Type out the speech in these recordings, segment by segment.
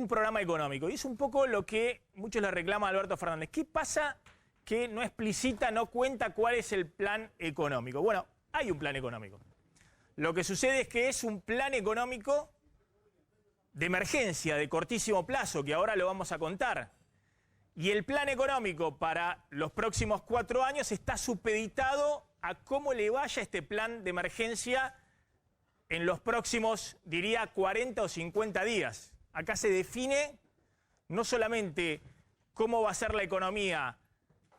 un programa económico. Y es un poco lo que muchos le reclaman a Alberto Fernández. ¿Qué pasa que no explicita, no cuenta cuál es el plan económico? Bueno, hay un plan económico. Lo que sucede es que es un plan económico de emergencia, de cortísimo plazo, que ahora lo vamos a contar. Y el plan económico para los próximos 4 años está supeditado a cómo le vaya este plan de emergencia en los próximos, diría, 40 o 50 días. Acá se define no solamente cómo va a ser la economía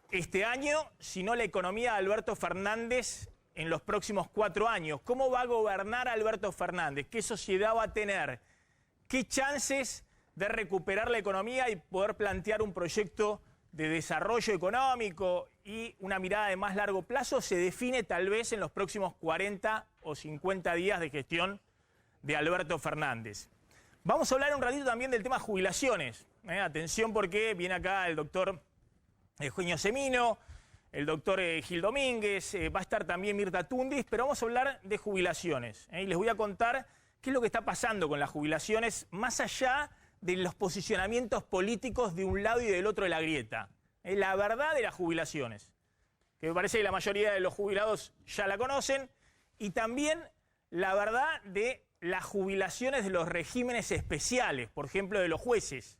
este año, sino la economía de Alberto Fernández en los próximos 4 años. ¿Cómo va a gobernar Alberto Fernández? ¿Qué sociedad va a tener? ¿Qué chances de recuperar la economía y poder plantear un proyecto de desarrollo económico y una mirada de más largo plazo? Se define tal vez en los próximos 40 o 50 días de gestión de Alberto Fernández. Vamos a hablar un ratito también del tema jubilaciones. Atención, porque viene acá el doctor Eugenio Semino, el doctor Gil Domínguez, va a estar también Mirta Tundis, pero vamos a hablar de jubilaciones. Y les voy a contar qué es lo que está pasando con las jubilaciones, más allá de los posicionamientos políticos de un lado y del otro de la grieta. La verdad de las jubilaciones, que me parece que la mayoría de los jubilados ya la conocen, y también la verdad de las jubilaciones de los regímenes especiales, por ejemplo, de los jueces.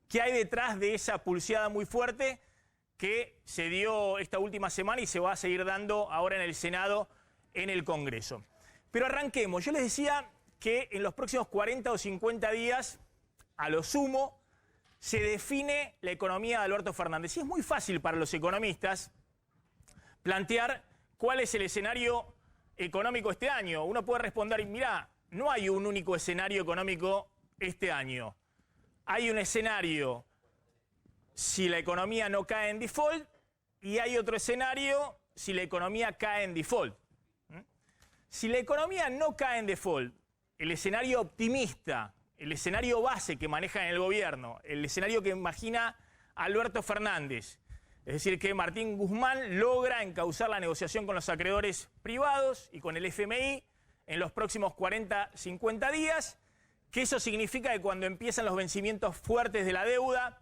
¿Qué hay detrás de esa pulseada muy fuerte que se dio esta última semana y se va a seguir dando ahora en el Senado, en el Congreso? Pero arranquemos. Yo les decía que en los próximos 40 o 50 días, a lo sumo, se define la economía de Alberto Fernández. Y es muy fácil para los economistas plantear cuál es el escenario económico este año. Uno puede responder, mirá, no hay un único escenario económico este año. Hay un escenario si la economía no cae en default y hay otro escenario si la economía cae en default. Si la economía no cae en default, el escenario optimista, el escenario base que maneja en el gobierno, el escenario que imagina Alberto Fernández, es decir, que Martín Guzmán logra encauzar la negociación con los acreedores privados y con el FMI en los próximos 40, 50 días, que eso significa que cuando empiezan los vencimientos fuertes de la deuda,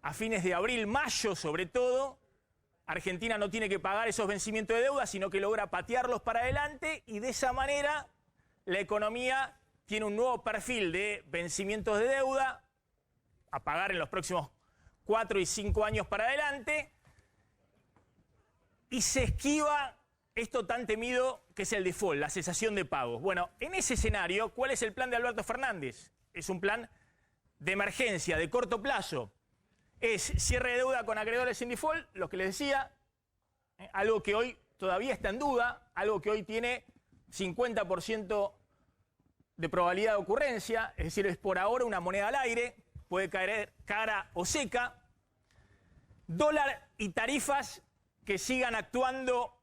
a fines de abril, mayo sobre todo, Argentina no tiene que pagar esos vencimientos de deuda, sino que logra patearlos para adelante y de esa manera la economía tiene un nuevo perfil de vencimientos de deuda a pagar en los próximos 4 y 5 años para adelante y se esquiva esto tan temido que es el default, la cesación de pagos. Bueno, en ese escenario, ¿cuál es el plan de Alberto Fernández? Es un plan de emergencia, de corto plazo. Es cierre de deuda con acreedores sin default, lo que les decía, algo que hoy todavía está en duda, algo que hoy tiene 50% de probabilidad de ocurrencia, es decir, es por ahora una moneda al aire, puede caer cara o seca. Dólar y tarifas que sigan actuando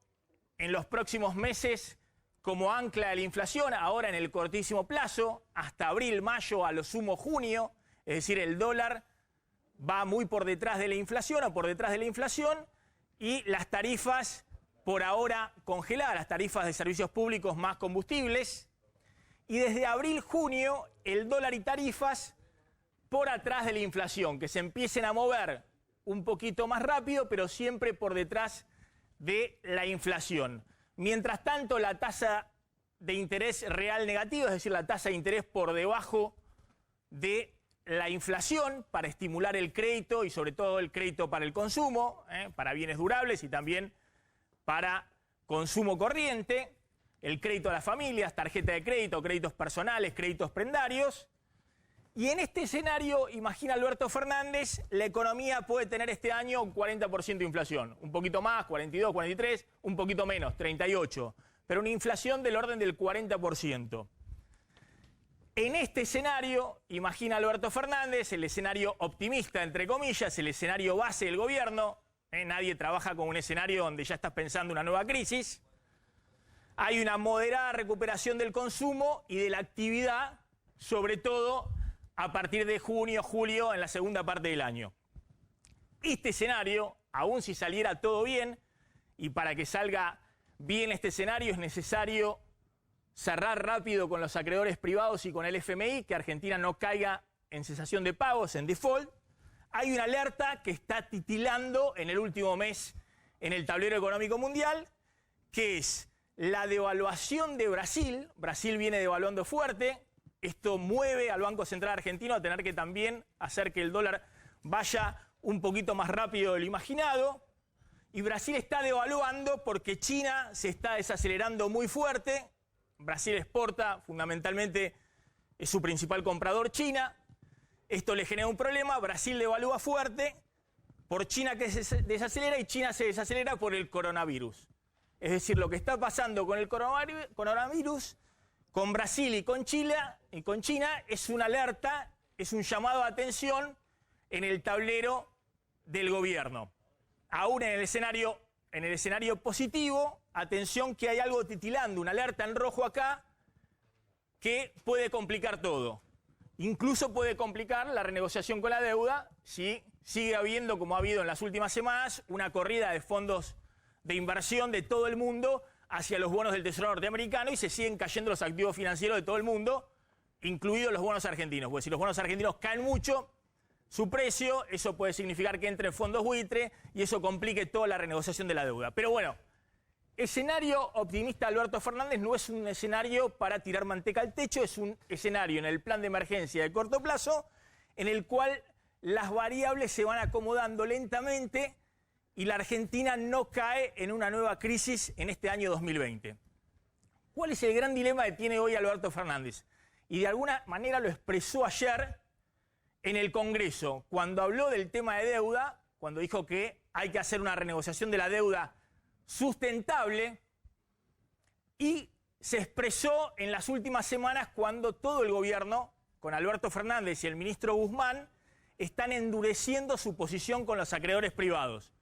en los próximos meses como ancla de la inflación, ahora en el cortísimo plazo, hasta abril, mayo, a lo sumo junio, es decir, el dólar va muy por detrás de la inflación o por detrás de la inflación y las tarifas por ahora congeladas, las tarifas de servicios públicos más combustibles. Y desde abril, junio, el dólar y tarifas por atrás de la inflación, que se empiecen a mover un poquito más rápido, pero siempre por detrás de la inflación. Mientras tanto, la tasa de interés real negativa, es decir, la tasa de interés por debajo de la inflación para estimular el crédito y sobre todo el crédito para el consumo, para bienes durables y también para consumo corriente, el crédito a las familias, tarjeta de crédito, créditos personales, créditos prendarios. Y en este escenario, imagina Alberto Fernández, la economía puede tener este año un 40% de inflación, un poquito más, 42, 43, un poquito menos, 38, pero una inflación del orden del 40%. En este escenario, imagina Alberto Fernández, el escenario optimista, entre comillas, el escenario base del gobierno. Nadie trabaja con un escenario donde ya estás pensando una nueva crisis. Hay una moderada recuperación del consumo y de la actividad, sobre todo a partir de junio, julio, en la segunda parte del año. Este escenario, aun si saliera todo bien, y para que salga bien este escenario es necesario cerrar rápido con los acreedores privados y con el FMI, que Argentina no caiga en cesación de pagos, en default. Hay una alerta que está titilando en el último mes en el tablero económico mundial, que es la devaluación de Brasil. Brasil viene devaluando fuerte. Esto mueve al Banco Central argentino a tener que también hacer que el dólar vaya un poquito más rápido de lo imaginado. Y Brasil está devaluando porque China se está desacelerando muy fuerte. Brasil exporta, fundamentalmente es su principal comprador China. Esto le genera un problema. Brasil devalúa fuerte por China, que se desacelera, y China se desacelera por el coronavirus. Es decir, lo que está pasando con el coronavirus, con Brasil y con China es una alerta, es un llamado a atención en el tablero del gobierno. Aún en el escenario positivo, atención que hay algo titilando, una alerta en rojo acá que puede complicar todo. Incluso puede complicar la renegociación con la deuda si sigue habiendo, como ha habido en las últimas semanas, una corrida de fondos de inversión de todo el mundo hacia los bonos del Tesoro norteamericano y se siguen cayendo los activos financieros de todo el mundo, incluidos los bonos argentinos. Pues si los bonos argentinos caen mucho su precio, eso puede significar que entren fondos buitre y eso complique toda la renegociación de la deuda. Pero bueno, escenario optimista Alberto Fernández no es un escenario para tirar manteca al techo, es un escenario en el plan de emergencia de corto plazo en el cual las variables se van acomodando lentamente y la Argentina no cae en una nueva crisis en este año 2020. ¿Cuál es el gran dilema que tiene hoy Alberto Fernández? Y de alguna manera lo expresó ayer en el Congreso, cuando habló del tema de deuda, cuando dijo que hay que hacer una renegociación de la deuda sustentable, y se expresó en las últimas semanas cuando todo el gobierno, con Alberto Fernández y el ministro Guzmán, están endureciendo su posición con los acreedores privados,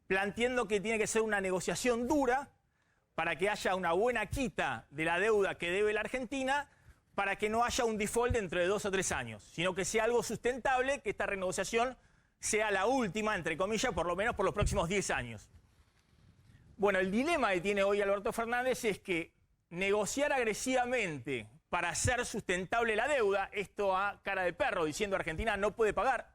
planteando que tiene que ser una negociación dura para que haya una buena quita de la deuda que debe la Argentina, para que no haya un default dentro de 2 o 3 años, sino que sea algo sustentable, que esta renegociación sea la última, entre comillas, por lo menos por los próximos 10 años. Bueno, el dilema que tiene hoy Alberto Fernández es que negociar agresivamente para hacer sustentable la deuda, esto a cara de perro, diciendo Argentina no puede pagar.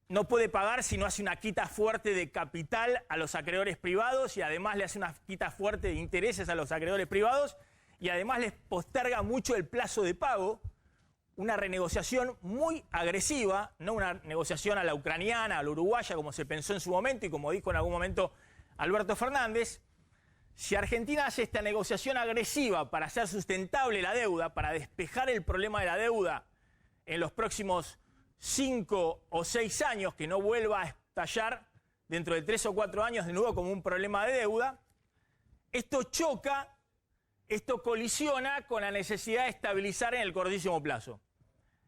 No puede pagar si no hace una quita fuerte de capital a los acreedores privados y además le hace una quita fuerte de intereses a los acreedores privados y además les posterga mucho el plazo de pago. Una renegociación muy agresiva, no una negociación a la ucraniana, a la uruguaya, como se pensó en su momento y como dijo en algún momento Alberto Fernández. Si Argentina hace esta negociación agresiva para hacer sustentable la deuda, para despejar el problema de la deuda en los próximos 5 o 6 años, que no vuelva a estallar dentro de 3 o 4 años de nuevo como un problema de deuda, esto choca, esto colisiona con la necesidad de estabilizar en el cortísimo plazo.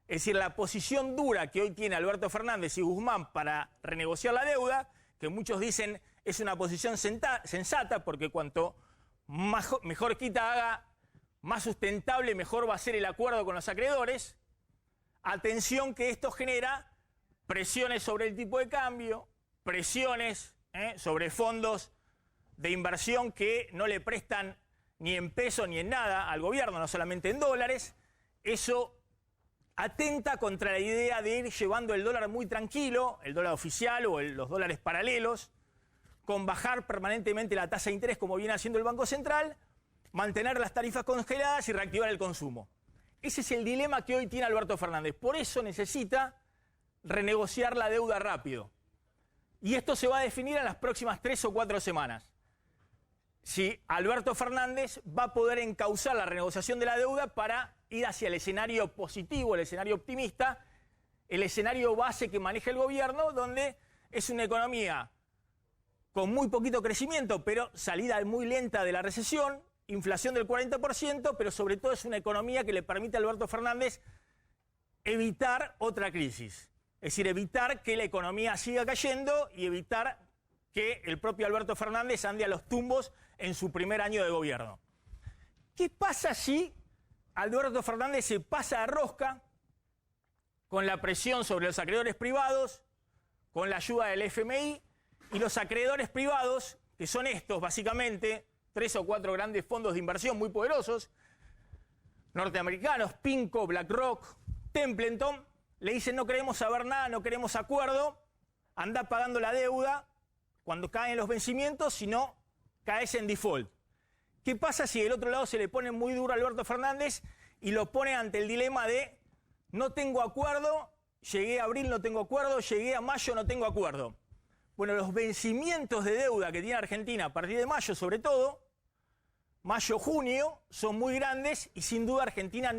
Es decir, la posición dura que hoy tiene Alberto Fernández y Guzmán para renegociar la deuda, que muchos dicen es una posición sensata, porque cuanto mejor quita haga, más sustentable, mejor va a ser el acuerdo con los acreedores. Atención que esto genera presiones sobre el tipo de cambio, presiones sobre fondos de inversión que no le prestan ni en peso ni en nada al gobierno, no solamente en dólares. Eso atenta contra la idea de ir llevando el dólar muy tranquilo, el dólar oficial o los dólares paralelos, con bajar permanentemente la tasa de interés como viene haciendo el Banco Central, mantener las tarifas congeladas y reactivar el consumo. Ese es el dilema que hoy tiene Alberto Fernández. Por eso necesita renegociar la deuda rápido. Y esto se va a definir en las próximas 3 o 4 semanas. Si Alberto Fernández va a poder encauzar la renegociación de la deuda para ir hacia el escenario positivo, el escenario optimista, el escenario base que maneja el gobierno, donde es una economía con muy poquito crecimiento, pero salida muy lenta de la recesión, inflación del 40%, pero sobre todo es una economía que le permite a Alberto Fernández evitar otra crisis. Es decir, evitar que la economía siga cayendo y evitar que el propio Alberto Fernández ande a los tumbos en su primer año de gobierno. ¿Qué pasa si Alberto Fernández se pasa de rosca con la presión sobre los acreedores privados, con la ayuda del FMI, y los acreedores privados, que son estos básicamente, 3 o 4 grandes fondos de inversión muy poderosos, norteamericanos, PIMCO, BlackRock, Templeton, le dicen no queremos saber nada, no queremos acuerdo, andá pagando la deuda cuando caen los vencimientos, si no, caes en default. ¿Qué pasa si del otro lado se le pone muy duro a Alberto Fernández y lo pone ante el dilema de no tengo acuerdo, llegué a abril, no tengo acuerdo, llegué a mayo, no tengo acuerdo? Bueno, los vencimientos de deuda que tiene Argentina a partir de mayo, sobre todo, mayo-junio, son muy grandes y sin duda Argentina,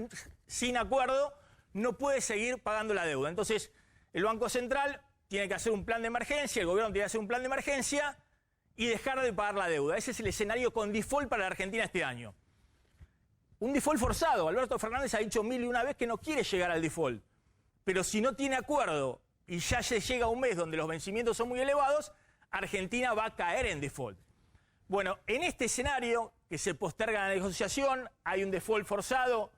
sin acuerdo, no puede seguir pagando la deuda. Entonces, el Banco Central tiene que hacer un plan de emergencia, el gobierno tiene que hacer un plan de emergencia y dejar de pagar la deuda. Ese es el escenario con default para la Argentina este año. Un default forzado. Alberto Fernández ha dicho 1001 vez que no quiere llegar al default. Pero si no tiene acuerdo y ya se llega a un mes donde los vencimientos son muy elevados, Argentina va a caer en default. Bueno, en este escenario, que se posterga la negociación, hay un default forzado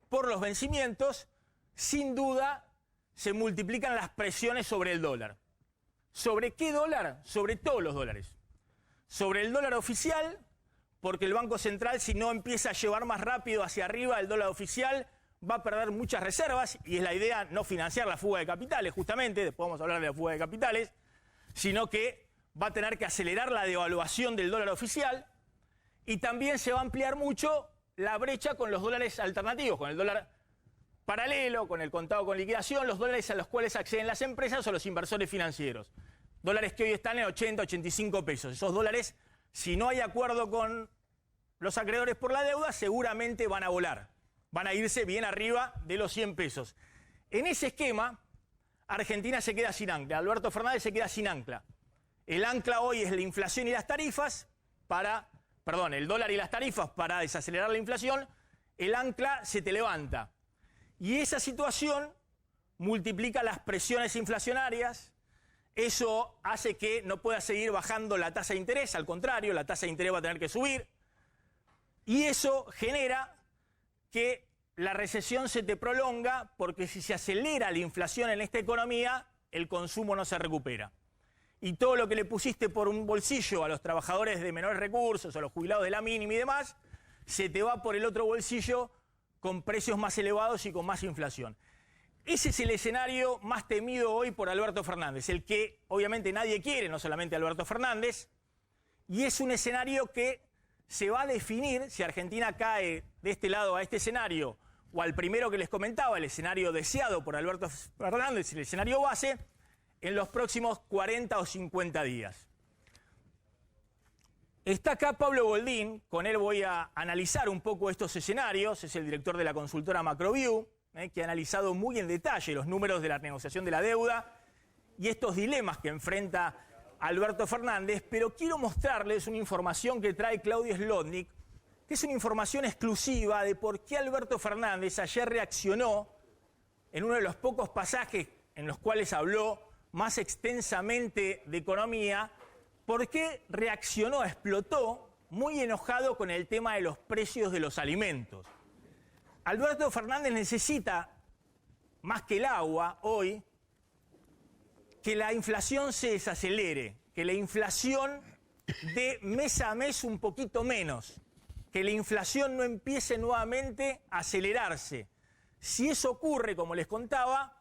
por los vencimientos, sin duda se multiplican las presiones sobre el dólar. ¿Sobre qué dólar? Sobre todos los dólares. Sobre el dólar oficial, porque el Banco Central, si no empieza a llevar más rápido hacia arriba el dólar oficial, va a perder muchas reservas, y es la idea no financiar la fuga de capitales, justamente, después vamos a hablar de la fuga de capitales, sino que va a tener que acelerar la devaluación del dólar oficial, y también se va a ampliar mucho la brecha con los dólares alternativos, con el dólar paralelo, con el contado con liquidación, los dólares a los cuales acceden las empresas o los inversores financieros. Dólares que hoy están en 80, 85 pesos. Esos dólares, si no hay acuerdo con los acreedores por la deuda, seguramente van a volar. Van a irse bien arriba de los 100 pesos. En ese esquema, Argentina se queda sin ancla. Alberto Fernández se queda sin ancla. El ancla hoy es la inflación y las tarifas el dólar y las tarifas para desacelerar la inflación. El ancla se te levanta. Y esa situación multiplica las presiones inflacionarias. Eso hace que no pueda seguir bajando la tasa de interés, al contrario, la tasa de interés va a tener que subir. Y eso genera que la recesión se te prolonga, porque si se acelera la inflación en esta economía, el consumo no se recupera. Y todo lo que le pusiste por un bolsillo a los trabajadores de menores recursos, a los jubilados de la mínima y demás, se te va por el otro bolsillo con precios más elevados y con más inflación. Ese es el escenario más temido hoy por Alberto Fernández, el que obviamente nadie quiere, no solamente Alberto Fernández, y es un escenario que se va a definir si Argentina cae de este lado a este escenario o al primero que les comentaba, el escenario deseado por Alberto Fernández, el escenario base, en los próximos 40 o 50 días. Está acá Pablo Boldín, con él voy a analizar un poco estos escenarios, es el director de la consultora Macroview, que ha analizado muy en detalle los números de la negociación de la deuda y estos dilemas que enfrenta Alberto Fernández, pero quiero mostrarles una información que trae Claudio Slotnick, que es una información exclusiva de por qué Alberto Fernández ayer reaccionó en uno de los pocos pasajes en los cuales habló más extensamente de economía, por qué reaccionó, explotó, muy enojado con el tema de los precios de los alimentos. Alberto Fernández necesita, más que el agua hoy, que la inflación se desacelere, que la inflación dé mes a mes un poquito menos, que la inflación no empiece nuevamente a acelerarse. Si eso ocurre, como les contaba,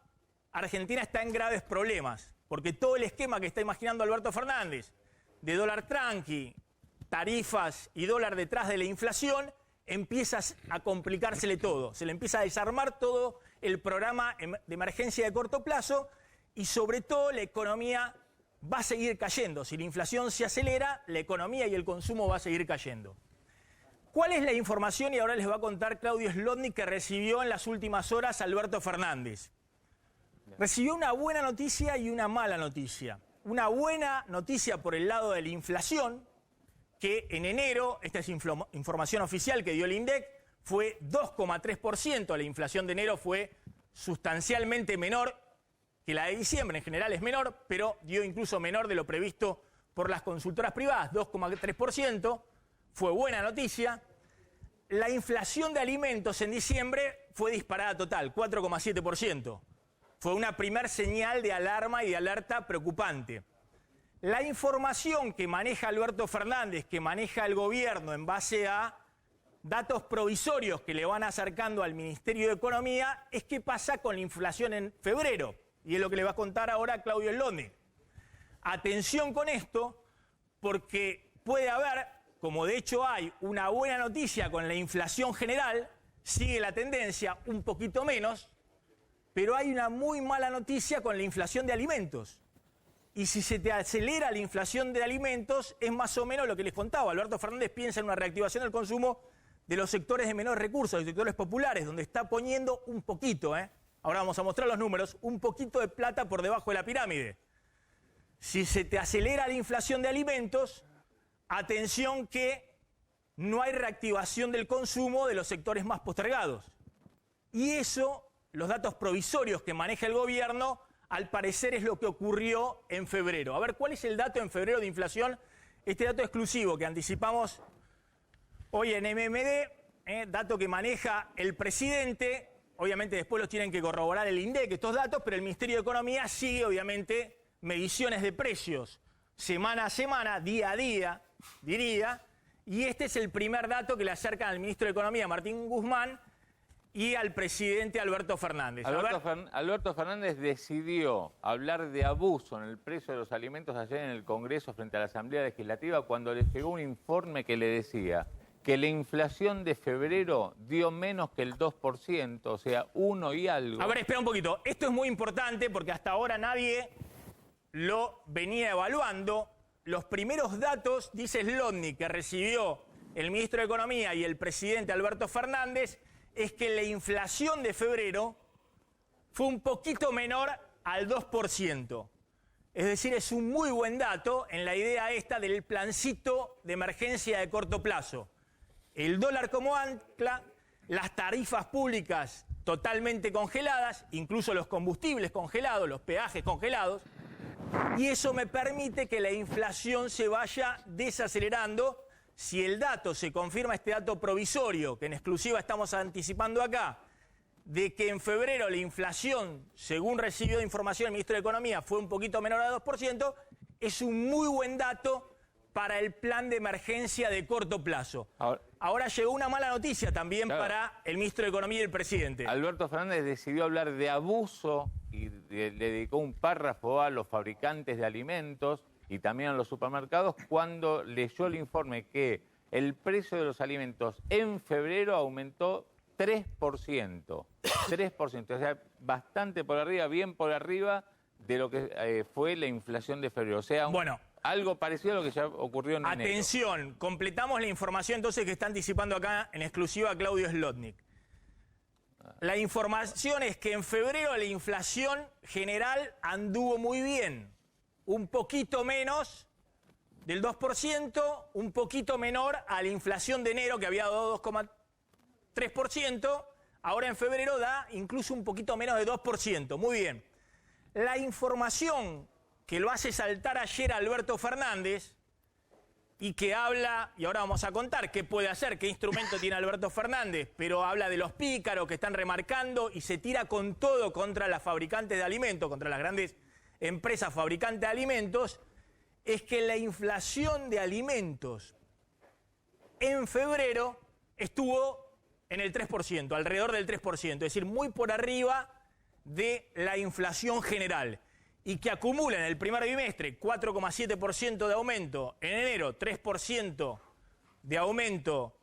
Argentina está en graves problemas, porque todo el esquema que está imaginando Alberto Fernández, de dólar tranqui, tarifas y dólar detrás de la inflación, empieza a complicársele todo. Se le empieza a desarmar todo el programa de emergencia de corto plazo y sobre todo la economía va a seguir cayendo. Si la inflación se acelera, la economía y el consumo va a seguir cayendo. ¿Cuál es la información? Y ahora les va a contar Claudio Slotnick que recibió en las últimas horas Alberto Fernández. Recibió una buena noticia y una mala noticia. Una buena noticia por el lado de la inflación, que en enero, esta es información oficial que dio el INDEC, fue 2,3%. La inflación de enero fue sustancialmente menor que la de diciembre. En general es menor, pero dio incluso menor de lo previsto por las consultoras privadas, 2,3%. Fue buena noticia. La inflación de alimentos en diciembre fue disparada total, 4,7%. Fue una primer señal de alarma y de alerta preocupante. La información que maneja Alberto Fernández, que maneja el gobierno en base a datos provisorios que le van acercando al Ministerio de Economía, es qué pasa con la inflación en febrero. Y es lo que le va a contar ahora Claudio Slotnick. Atención con esto, porque puede haber, como de hecho hay, una buena noticia con la inflación general, sigue la tendencia, un poquito menos, pero hay una muy mala noticia con la inflación de alimentos. Y si se te acelera la inflación de alimentos, es más o menos lo que les contaba. Alberto Fernández piensa en una reactivación del consumo de los sectores de menores recursos, los sectores populares, donde está poniendo un poquito, ahora vamos a mostrar los números, un poquito de plata por debajo de la pirámide. Si se te acelera la inflación de alimentos, atención que no hay reactivación del consumo de los sectores más postergados. Y eso, los datos provisorios que maneja el gobierno, al parecer es lo que ocurrió en febrero. A ver, ¿cuál es el dato en febrero de inflación? Este dato exclusivo que anticipamos hoy en MMD, dato que maneja el presidente. Obviamente después los tienen que corroborar el INDEC, estos datos, pero el Ministerio de Economía sigue, obviamente, mediciones de precios semana a semana, día a día, diría. Y este es el primer dato que le acercan al ministro de Economía, Martín Guzmán, y al presidente Alberto Fernández. Alberto Fernández decidió hablar de abuso en el precio de los alimentos ayer en el Congreso frente a la Asamblea Legislativa cuando le llegó un informe que le decía que la inflación de febrero dio menos que el 2%, o sea, 1 y algo. A ver, espera un poquito. Esto es muy importante porque hasta ahora nadie lo venía evaluando. Los primeros datos, dice Slotnick, que recibió el ministro de Economía y el presidente Alberto Fernández, es que la inflación de febrero fue un poquito menor al 2%. Es decir, es un muy buen dato en la idea esta del plancito de emergencia de corto plazo. El dólar como ancla, las tarifas públicas totalmente congeladas, incluso los combustibles congelados, los peajes congelados, y eso me permite que la inflación se vaya desacelerando. Si el dato se confirma, este dato provisorio, que en exclusiva estamos anticipando acá, de que en febrero la inflación, según recibió de información el ministro de Economía, fue un poquito menor al 2%, es un muy buen dato para el plan de emergencia de corto plazo. Ahora llegó una mala noticia también para el ministro de Economía y el presidente. Alberto Fernández decidió hablar de abuso y le dedicó un párrafo a los fabricantes de alimentos y también a los supermercados cuando leyó el informe que el precio de los alimentos en febrero aumentó 3%. 3%, o sea, bastante por arriba, bien por arriba de lo que fue la inflación de febrero. O sea, algo parecido a lo que ya ocurrió en enero. Atención, completamos la información entonces que está anticipando acá en exclusiva Claudio Slotnick. La información es que en febrero la inflación general anduvo muy bien. Un poquito menos del 2%, un poquito menor a la inflación de enero que había dado 2,3%, ahora en febrero da incluso un poquito menos de 2%. Muy bien. La información que lo hace saltar ayer a Alberto Fernández y que habla, y ahora vamos a contar qué puede hacer, qué instrumento tiene Alberto Fernández, pero habla de los pícaros que están remarcando y se tira con todo contra las fabricantes de alimentos, contra las grandes empresas fabricantes de alimentos, es que la inflación de alimentos en febrero estuvo en el 3%, alrededor del 3%, es decir, muy por arriba de la inflación general, y que acumula en el primer bimestre 4,7% de aumento, en enero 3% de aumento,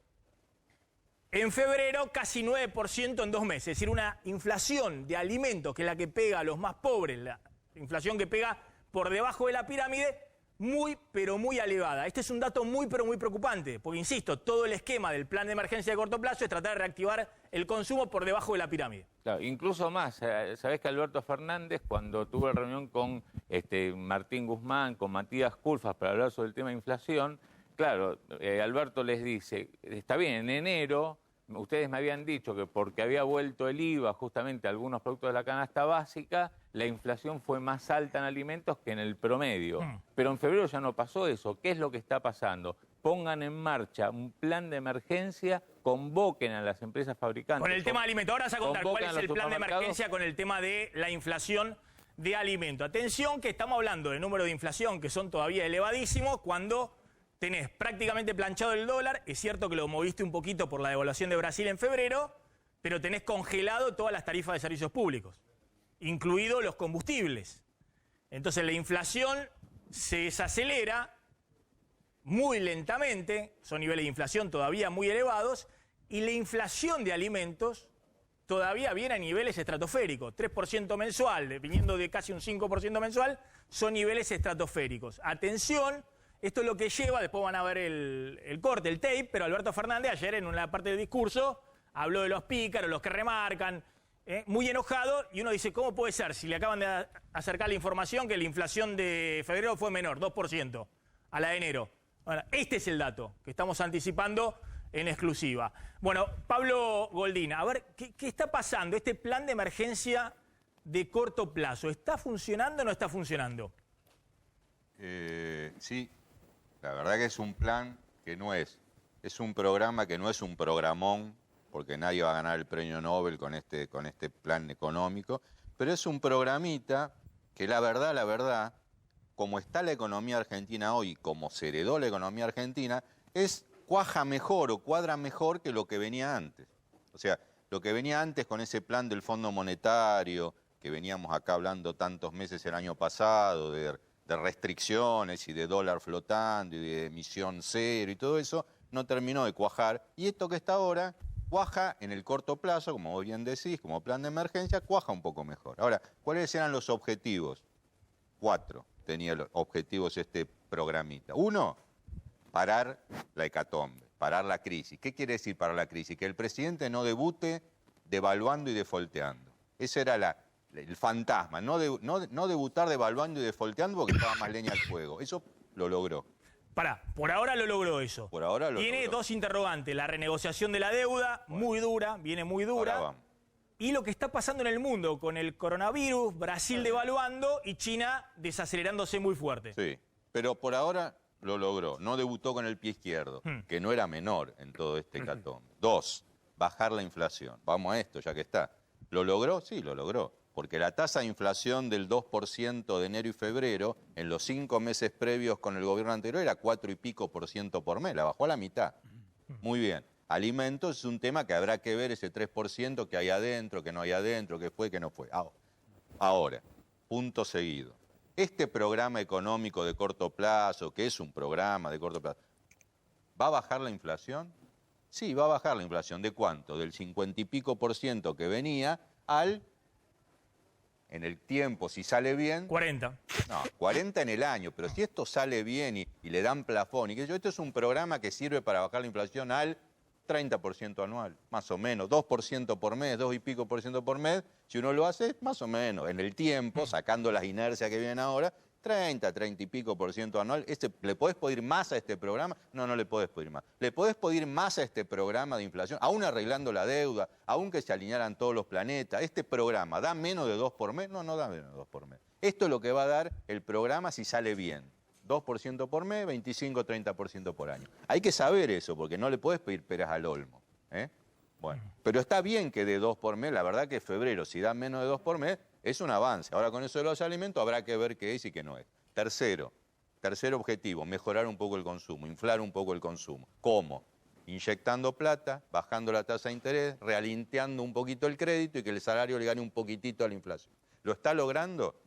en febrero casi 9% en 2 meses, es decir, una inflación de alimentos que es la que pega a los más pobres, la inflación que pega por debajo de la pirámide, muy, pero muy elevada. Este es un dato muy, pero muy preocupante, porque, insisto, todo el esquema del plan de emergencia de corto plazo es tratar de reactivar el consumo por debajo de la pirámide. Claro, incluso más, sabés que Alberto Fernández, cuando tuvo reunión con Martín Guzmán, con Matías Culfas para hablar sobre el tema de inflación, claro, Alberto les dice, está bien, en enero ustedes me habían dicho que porque había vuelto el IVA justamente a algunos productos de la canasta básica, la inflación fue más alta en alimentos que en el promedio. Pero en febrero ya no pasó eso. ¿Qué es lo que está pasando? Pongan en marcha un plan de emergencia, convoquen a las empresas fabricantes. Con el tema de alimentos, ahora vas a contar cuál es el plan de emergencia con el tema de la inflación de alimentos. Atención que estamos hablando de números de inflación que son todavía elevadísimos cuando tenés prácticamente planchado el dólar. Es cierto que lo moviste un poquito por la devaluación de Brasil en febrero, pero tenés congelado todas las tarifas de servicios públicos, incluidos los combustibles. Entonces la inflación se desacelera muy lentamente, son niveles de inflación todavía muy elevados, y la inflación de alimentos todavía viene a niveles estratosféricos, 3% mensual, viniendo de casi un 5% mensual, son niveles estratosféricos. Atención, esto es lo que lleva, después van a ver el corte, el tape, pero Alberto Fernández ayer en una parte del discurso habló de los pícaros, los que remarcan, muy enojado, y uno dice, ¿cómo puede ser si le acaban de acercar la información que la inflación de febrero fue menor, 2%, a la de enero? Bueno, este es el dato que estamos anticipando en exclusiva. Bueno, Pablo Goldín, a ver, ¿qué está pasando? Este plan de emergencia de corto plazo, ¿está funcionando o no está funcionando? Sí, la verdad que es un plan que no es un programa que no es un programón, porque nadie va a ganar el premio Nobel con este plan económico, pero es un programita que la verdad, como está la economía argentina hoy, como se heredó la economía argentina, cuaja mejor o cuadra mejor que lo que venía antes. O sea, lo que venía antes con ese plan del Fondo Monetario, que veníamos acá hablando tantos meses el año pasado, de restricciones y de dólar flotando y de emisión cero y todo eso, no terminó de cuajar. Y esto que está ahora cuaja en el corto plazo, como vos bien decís, como plan de emergencia, cuaja un poco mejor. Ahora, ¿cuáles eran los objetivos? 4 tenía los objetivos este programita. 1, parar la hecatombe, parar la crisis. ¿Qué quiere decir parar la crisis? Que el presidente no debute devaluando y defolteando. Ese era el fantasma, no debutar devaluando y defolteando porque estaba más leña al fuego. Eso lo logró. Por ahora lo logró eso. Por ahora lo Tiene logró. 2 interrogantes. La renegociación de la deuda, muy dura, viene muy dura. Ahora vamos. Y lo que está pasando en el mundo con el coronavirus, Brasil devaluando y China desacelerándose muy fuerte. Sí, pero por ahora lo logró. No debutó con el pie izquierdo, que no era menor en todo este hecatombe. 2, bajar la inflación. Vamos a esto, ya que está. ¿Lo logró? Sí, lo logró. Porque la tasa de inflación del 2% de enero y febrero, en los 5 meses previos con el gobierno anterior, era 4 y pico % por mes. La bajó a la mitad. Muy bien. Alimentos es un tema que habrá que ver ese 3% que hay adentro, que no hay adentro, que fue, que no fue. Ahora, punto seguido. Este programa económico de corto plazo, que es un programa de corto plazo, ¿va a bajar la inflación? Sí, va a bajar la inflación. ¿De cuánto? Del 50 y pico % que venía en el tiempo, si sale bien... 40. No, 40 en el año, pero si esto sale bien y le dan plafón, y que esto es un programa que sirve para bajar la inflación al 30% anual, más o menos, 2% por mes, 2 y pico % por mes, si uno lo hace, más o menos, en el tiempo, sacando las inercias que vienen ahora, 30 y pico % anual. ¿Le podés pedir más a este programa? No, no le podés pedir más. ¿Le podés pedir más a este programa de inflación? Aún arreglando la deuda, aún que se alinearan todos los planetas, ¿este programa da menos de 2 por mes? No, no da menos de 2 por mes. Esto es lo que va a dar el programa si sale bien. 2% por mes, 25-30% por año. Hay que saber eso, porque no le podés pedir peras al olmo. Bueno, pero está bien que dé 2 por mes, la verdad que febrero, si da menos de 2 por mes, es un avance. Ahora con eso de los alimentos habrá que ver qué es y qué no es. Tercer objetivo, mejorar un poco el consumo, inflar un poco el consumo. ¿Cómo? Inyectando plata, bajando la tasa de interés, realinteando un poquito el crédito y que el salario le gane un poquitito a la inflación. ¿Lo está logrando?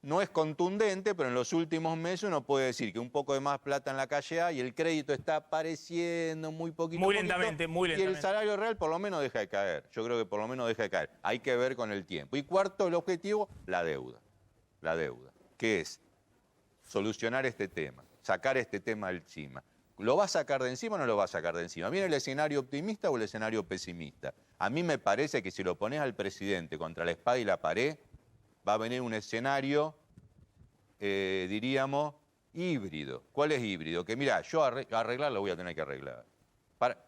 No es contundente, pero en los últimos meses uno puede decir que un poco de más plata en la calle hay y el crédito está apareciendo muy poquito. Muy lentamente, muy lentamente. Y el salario real por lo menos deja de caer. Yo creo que por lo menos deja de caer. Hay que ver con el tiempo. Y cuarto, el objetivo, la deuda. La deuda. ¿Qué es? Solucionar este tema, sacar este tema de encima. ¿Lo va a sacar de encima o no lo va a sacar de encima? ¿Viene el escenario optimista o el escenario pesimista? A mí me parece que si lo pones al presidente contra la espada y la pared, va a venir un escenario, diríamos, híbrido. ¿Cuál es híbrido? Que mira, yo arreglar lo voy a tener que arreglar.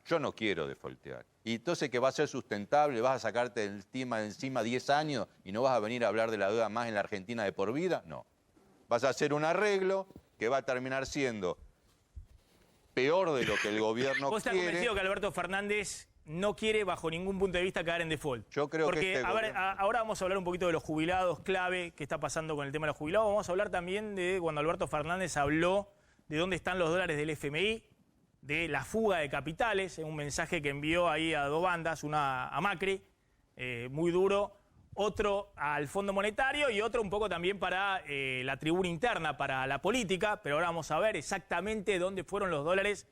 Yo no quiero defoltear. Y entonces que va a ser sustentable, vas a sacarte de encima 10 años y no vas a venir a hablar de la deuda más en la Argentina de por vida. No. Vas a hacer un arreglo que va a terminar siendo peor de lo que el gobierno ¿Vos estás quiere. convencido que Alberto Fernández no quiere bajo ningún punto de vista caer en default. Yo creo Porque, que ahora vamos a hablar un poquito de los jubilados, clave, qué está pasando con el tema de los jubilados. Vamos a hablar también de cuando Alberto Fernández habló de dónde están los dólares del FMI, de la fuga de capitales, un mensaje que envió ahí a dos bandas, una a Macri, muy duro, otro al Fondo Monetario y otro un poco también para la tribuna interna, para la política, pero ahora vamos a ver exactamente dónde fueron los dólares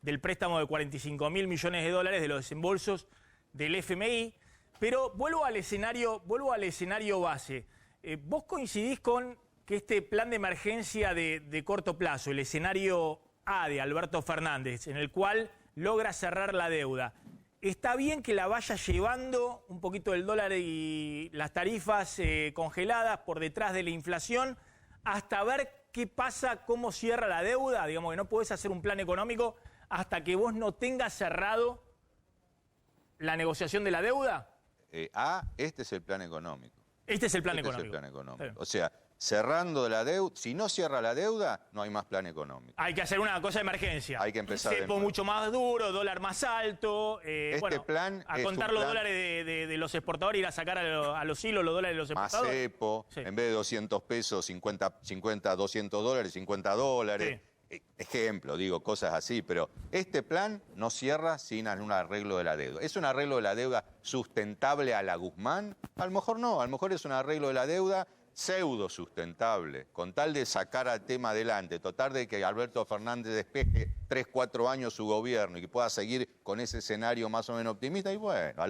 del préstamo de 45.000 millones de dólares de los desembolsos del FMI. Pero vuelvo al escenario base. ¿Vos coincidís con que este plan de emergencia de corto plazo, el escenario A de Alberto Fernández, en el cual logra cerrar la deuda, está bien que la vaya llevando un poquito el dólar y las tarifas congeladas por detrás de la inflación hasta ver qué pasa, cómo cierra la deuda? Digamos que no podés hacer un plan económico hasta que vos no tengas cerrado la negociación de la deuda. Este es el plan económico. Este es el plan Este económico. es el plan económico. O sea, cerrando la deuda, si no cierra la deuda, no hay más plan económico. Hay que hacer una cosa de emergencia. Hay que empezar de cepo nuevo. mucho más duro, dólar más alto. Plan a es contar un los plan- dólares de los exportadores, ir a sacar a los hilos los dólares de los Más exportadores. cepo, Sí. en vez de 200 pesos, 50, 200 dólares, 50 dólares. Ejemplo, digo, cosas así, pero este plan no cierra sin un arreglo de la deuda. ¿Es un arreglo de la deuda sustentable a la Guzmán? A lo mejor no, a lo mejor es un arreglo de la deuda pseudo sustentable, con tal de sacar al tema adelante, tratar de que Alberto Fernández despeje 3, 4 años su gobierno y que pueda seguir con ese escenario más o menos optimista. Y bueno,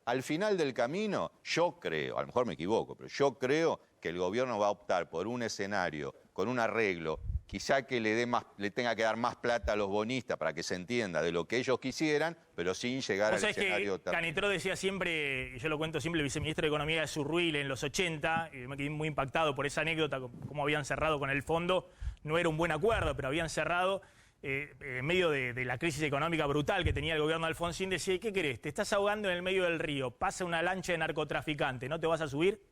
al final del camino, yo creo, a lo mejor me equivoco, pero yo creo que el gobierno va a optar por un escenario con un arreglo, quizá que le tenga que dar más plata a los bonistas para que se entienda de lo que ellos quisieran, pero sin llegar al escenario que Canitrot decía siempre, y yo lo cuento siempre, el viceministro de Economía de Surruil en los 80, y me quedé muy impactado por esa anécdota, cómo habían cerrado con el fondo. No era un buen acuerdo, pero habían cerrado en medio de la crisis económica brutal que tenía el gobierno de Alfonsín. Decía, ¿qué querés? Te estás ahogando en el medio del río, pasa una lancha de narcotraficante, ¿no te vas a subir?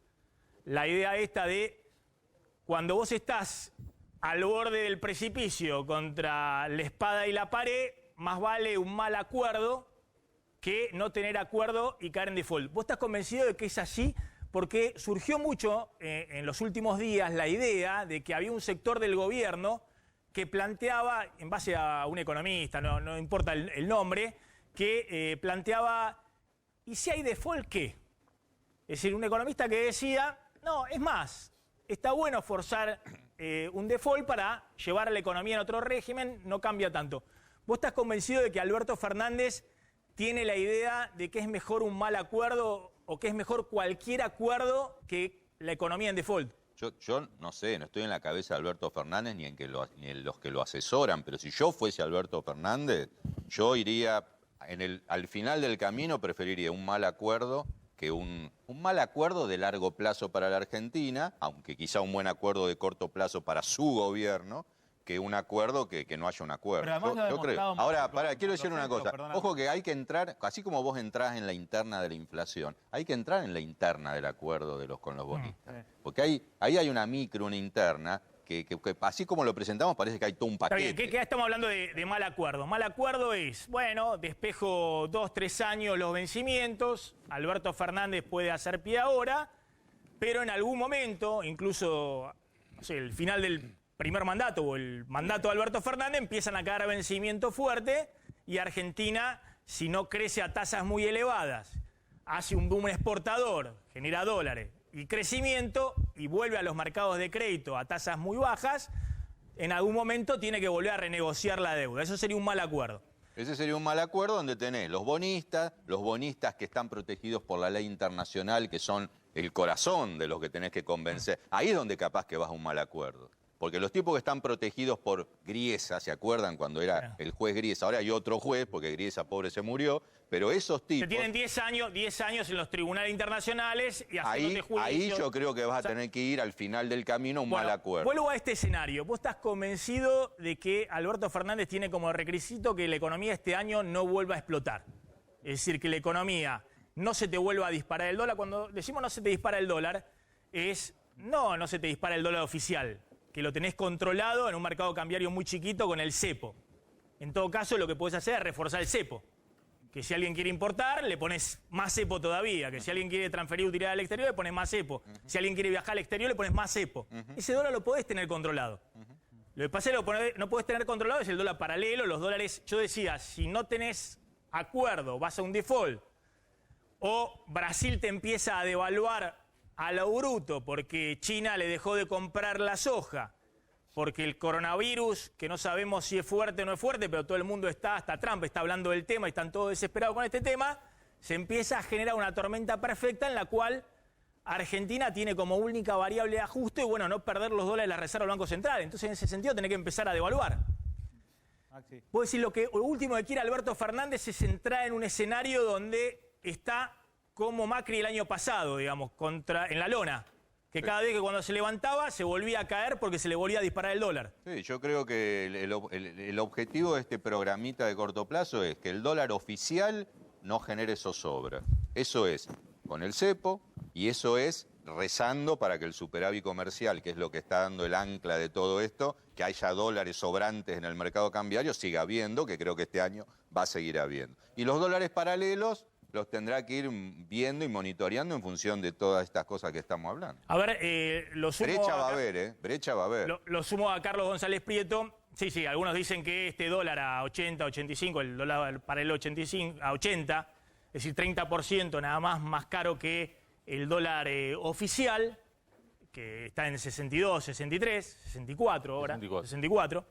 La idea esta de cuando vos estás al borde del precipicio contra la espada y la pared, más vale un mal acuerdo que no tener acuerdo y caer en default. ¿Vos estás convencido de que es así? Porque surgió mucho en los últimos días la idea de que había un sector del gobierno que planteaba, en base a un economista, no importa el nombre, que planteaba, ¿y si hay default qué? Es decir, un economista que decía, no, es más, está bueno forzar un default para llevar a la economía en otro régimen, no cambia tanto. ¿Vos estás convencido de que Alberto Fernández tiene la idea de que es mejor un mal acuerdo o que es mejor cualquier acuerdo que la economía en default? Yo no sé, no estoy en la cabeza de Alberto Fernández ni en los que lo asesoran, pero si yo fuese Alberto Fernández, yo iría, al final del camino preferiría un mal acuerdo que un mal acuerdo de largo plazo para la Argentina, aunque quizá un buen acuerdo de corto plazo para su gobierno, que un acuerdo que no haya un acuerdo. Pero además lo ha yo creo. demostrado Ahora, quiero decir una cosa. perdóname. Ojo que hay que entrar, así como vos entrás en la interna de la inflación, hay que entrar en la interna del acuerdo con los bonistas. Porque ahí hay una interna, que así como lo presentamos parece que hay todo un Está paquete. bien, ¿qué estamos hablando de mal acuerdo? Mal acuerdo es, bueno, despejo 2, 3 años los vencimientos, Alberto Fernández puede hacer pie ahora, pero en algún momento, incluso, no sé, el final del primer mandato o el mandato de Alberto Fernández, empiezan a caer vencimiento fuerte y Argentina, si no crece a tasas muy elevadas, hace un boom exportador, genera dólares y crecimiento y vuelve a los mercados de crédito a tasas muy bajas, en algún momento tiene que volver a renegociar la deuda. Eso sería un mal acuerdo. Ese sería un mal acuerdo donde tenés los bonistas que están protegidos por la ley internacional, que son el corazón de los que tenés que convencer. Ahí es donde capaz que vas a un mal acuerdo. Porque los tipos que están protegidos por Griesa, ¿se acuerdan cuando era el juez Griesa? Ahora hay otro juez, porque Griesa, pobre, se murió, pero esos tipos... Se tienen 10 años en los tribunales internacionales y haciéndote juicio. Ahí yo creo que vas a tener que ir al final del camino a un mal acuerdo. Vuelvo a este escenario. ¿Vos estás convencido de que Alberto Fernández tiene como requisito que la economía este año no vuelva a explotar? Es decir, que la economía no se te vuelva a disparar el dólar. Cuando decimos no se te dispara el dólar, no se te dispara el dólar oficial, que lo tenés controlado en un mercado cambiario muy chiquito con el cepo. En todo caso, lo que podés hacer es reforzar el cepo. que si alguien quiere importar, le pones más cepo todavía, que si alguien quiere transferir utilidad al exterior, le pones más cepo. Si alguien quiere viajar al exterior, le pones más cepo. Ese dólar lo podés tener controlado. Lo que pasa es que no podés tener controlado es el dólar paralelo, los dólares, yo decía, si no tenés acuerdo, vas a un default, o Brasil te empieza a devaluar a lo bruto porque China le dejó de comprar la soja, porque el coronavirus, que no sabemos si es fuerte o no es fuerte, pero todo el mundo está, hasta Trump está hablando del tema y están todos desesperados con este tema, se empieza a generar una tormenta perfecta en la cual Argentina tiene como única variable de ajuste, bueno, no perder los dólares de la reserva del Banco Central. Entonces, en ese sentido, tenés que empezar a devaluar. Puedo decir, lo último que quiere Alberto Fernández es entrar en un escenario donde está como Macri el año pasado, digamos, en la lona. Que cada vez que cuando se levantaba se volvía a caer porque se le volvía a disparar el dólar. Sí, yo creo que el objetivo de este programita de corto plazo es que el dólar oficial no genere zozobra. Eso es con el cepo y eso es rezando para que el superávit comercial, que es lo que está dando el ancla de todo esto, que haya dólares sobrantes en el mercado cambiario, siga habiendo, que creo que este año va a seguir habiendo. Y los dólares paralelos los tendrá que ir viendo y monitoreando en función de todas estas cosas que estamos hablando. A ver, lo sumo brecha va a haber, ¿eh? Brecha va a haber. Lo sumo a Carlos González Prieto. Sí, algunos dicen que este dólar a 80, 85, el dólar paralelo 85, a 80, es decir, 30% nada más caro que el dólar oficial, que está en 62, 63, 64 ahora, 64.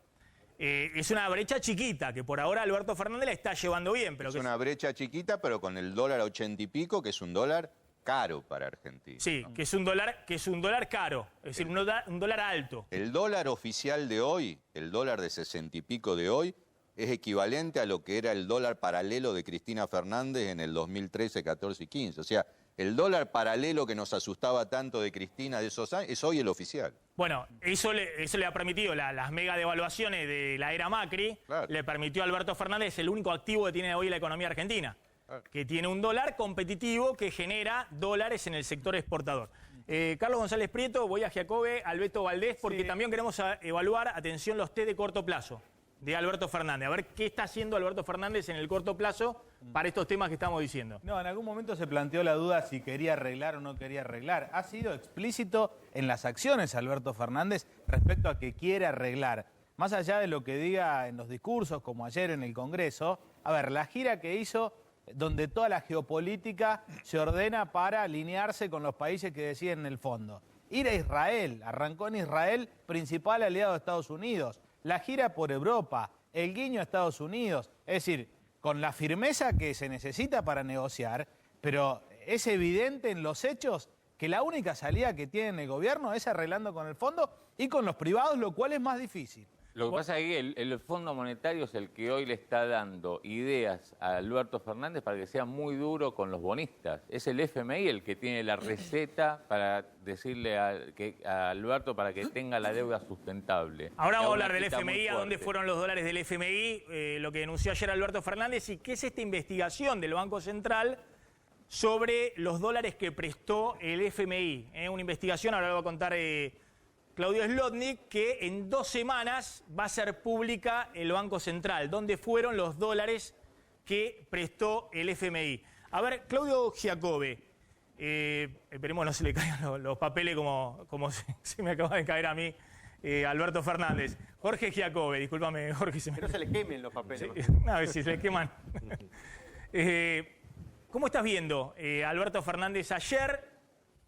Es una brecha chiquita, que por ahora Alberto Fernández la está llevando bien. Pero es una brecha chiquita, pero con el dólar a 80 y pico, que es un dólar caro para Argentina. Sí, que es un dólar caro, es decir, un dólar alto. El dólar oficial de hoy, el dólar de 60 y pico de hoy, es equivalente a lo que era el dólar paralelo de Cristina Fernández en el 2013, 14 y 15. O sea, el dólar paralelo que nos asustaba tanto de Cristina de esos años es hoy el oficial. Bueno, eso le ha permitido, las mega devaluaciones de la era Macri, claro, le permitió a Alberto Fernández el único activo que tiene hoy la economía argentina, claro, que tiene un dólar competitivo que genera dólares en el sector exportador. Carlos González Prieto, voy a Giacobbe, al Beto Valdés, porque también queremos evaluar, atención, los test de corto plazo de Alberto Fernández. A ver qué está haciendo Alberto Fernández en el corto plazo para estos temas que estamos diciendo. No, en algún momento se planteó la duda si quería arreglar o no quería arreglar. Ha sido explícito en las acciones Alberto Fernández respecto a que quiere arreglar. Más allá de lo que diga en los discursos, como ayer en el Congreso, a ver, la gira que hizo, donde toda la geopolítica se ordena para alinearse con los países que deciden en el fondo. Ir a Israel, arrancó en Israel, principal aliado de Estados Unidos. La gira por Europa, el guiño a Estados Unidos, es decir, con la firmeza que se necesita para negociar, pero es evidente en los hechos que la única salida que tiene el gobierno es arreglando con el fondo y con los privados, lo cual es más difícil. Lo que pasa es que el Fondo Monetario es el que hoy le está dando ideas a Alberto Fernández para que sea muy duro con los bonistas. Es el FMI el que tiene la receta para decirle a Alberto para que tenga la deuda sustentable. Ahora vamos a hablar del FMI, a dónde fueron los dólares del FMI, lo que denunció ayer Alberto Fernández y qué es esta investigación del Banco Central sobre los dólares que prestó el FMI. Una investigación, ahora lo va a contar Claudio Zlotnik, que en 2 semanas va a ser pública el Banco Central, dónde fueron los dólares que prestó el FMI. A ver, Claudio Giacobbe, esperemos no se le caigan los papeles como se me acaba de caer a mí Alberto Fernández. Jorge Giacobbe, discúlpame, Jorge. Que no se le quemen los papeles. Sí, no, si se le queman. ¿Cómo estás viendo Alberto Fernández ayer?